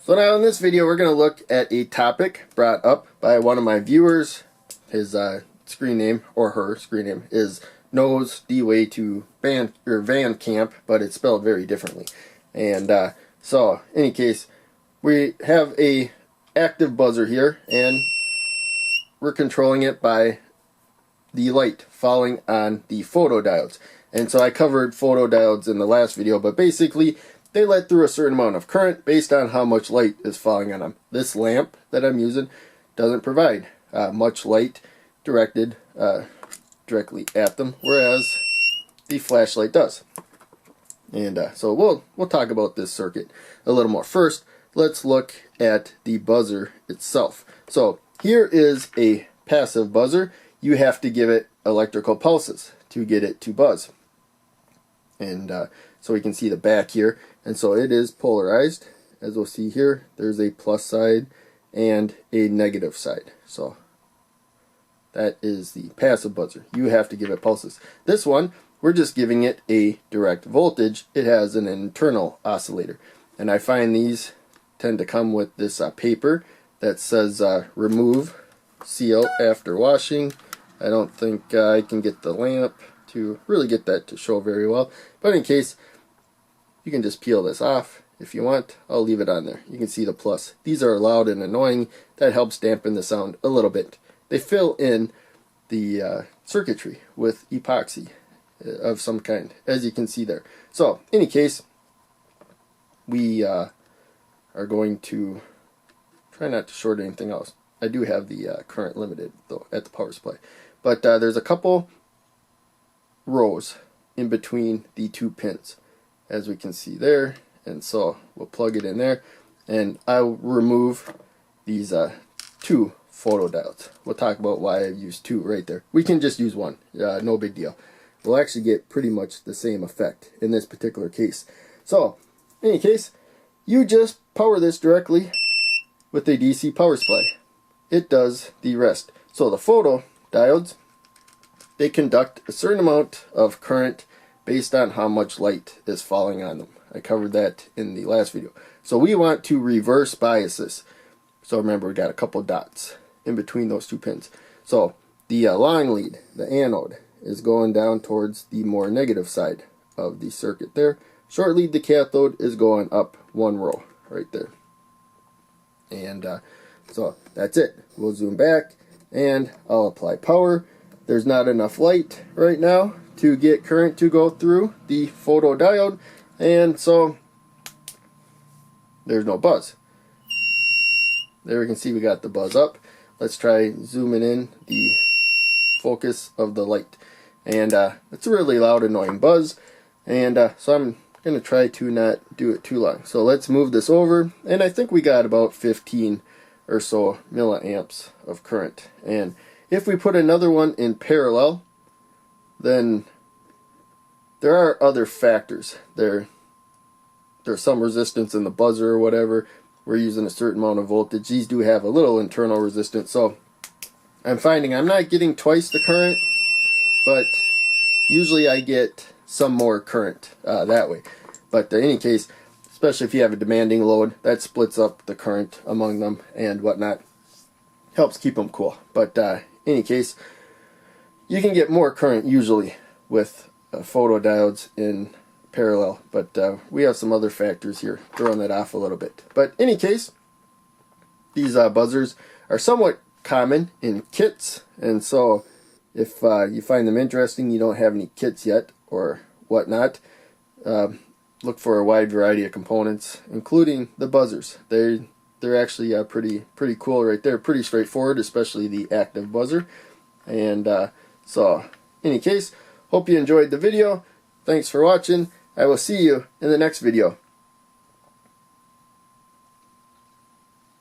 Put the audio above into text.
So now in this video we're going to look at a topic brought up by one of my viewers. His screen name, or her screen name, is knows the way to van camp, but it's spelled very differently. And so in any case, we have a active buzzer here, and we're controlling it by the light falling on the photodiodes. And so I covered photodiodes in the last video, but basically they let through a certain amount of current based on how much light is falling on them. This lamp that I'm using doesn't provide much light directed directly at them, whereas the flashlight does. And so we'll talk about this circuit a little more. First, let's look at the buzzer itself. So here is a passive buzzer. You have to give it electrical pulses to get it to buzz. And so we can see the back here. And so it is polarized. As we'll see here, there's a plus side and a negative side. So that is the passive buzzer. You have to give it pulses. This one, we're just giving it a direct voltage. It has an internal oscillator. And I find these tend to come with this paper that says remove, seal after washing. I don't think I can get the lamp to really get that to show very well. But in case, you can just peel this off if you want. I'll leave it on there. You can see the plus. These are loud and annoying. That helps dampen the sound a little bit. They fill in the circuitry with epoxy of some kind, as you can see there. So, in any case, we are going to try not to short anything else. I do have the current limited, though, at the power supply. But there's a couple rows in between the two pins, as we can see there. And so we'll plug it in there, and I'll remove these two photodiodes. We'll talk about why I've used two right there. We can just use one, no big deal. We'll actually get pretty much the same effect in this particular case. So, in any case, you just power this directly with a DC power supply. It does the rest. So the photodiodes, they conduct a certain amount of current based on how much light is falling on them. I covered that in the last video. So we want to reverse bias this. So remember, we got a couple dots in between those two pins. So the long lead, the anode, is going down towards the more negative side of the circuit there. Short lead, the cathode, is going up one row right there. And so that's it. We'll zoom back and I'll apply power. There's not enough light right now to get current to go through the photodiode, and so there's no buzz. There we can see we got the buzz up. Let's try zooming in the focus of the light. And it's a really loud, annoying buzz. And so I'm going to try to not do it too long. So let's move this over. And I think we got about 15 or so milliamps of current. And if we put another one in parallel, then there are other factors. There's some resistance in the buzzer or whatever. We're using a certain amount of voltage. These do have a little internal resistance. So I'm finding I'm not getting twice the current, but usually I get some more current that way. But in any case, especially if you have a demanding load, that splits up the current among them and whatnot. Helps keep them cool. But in any case, you can get more current usually with photodiodes in parallel. But we have some other factors here throwing that off a little bit. But in any case, these buzzers are somewhat common in kits. And so if you find them interesting, you don't have any kits yet or whatnot, look for a wide variety of components, including the buzzers. They're actually pretty cool right there. Pretty straightforward, especially the active buzzer. And so, in any case, hope you enjoyed the video. Thanks for watching. I will see you in the next video.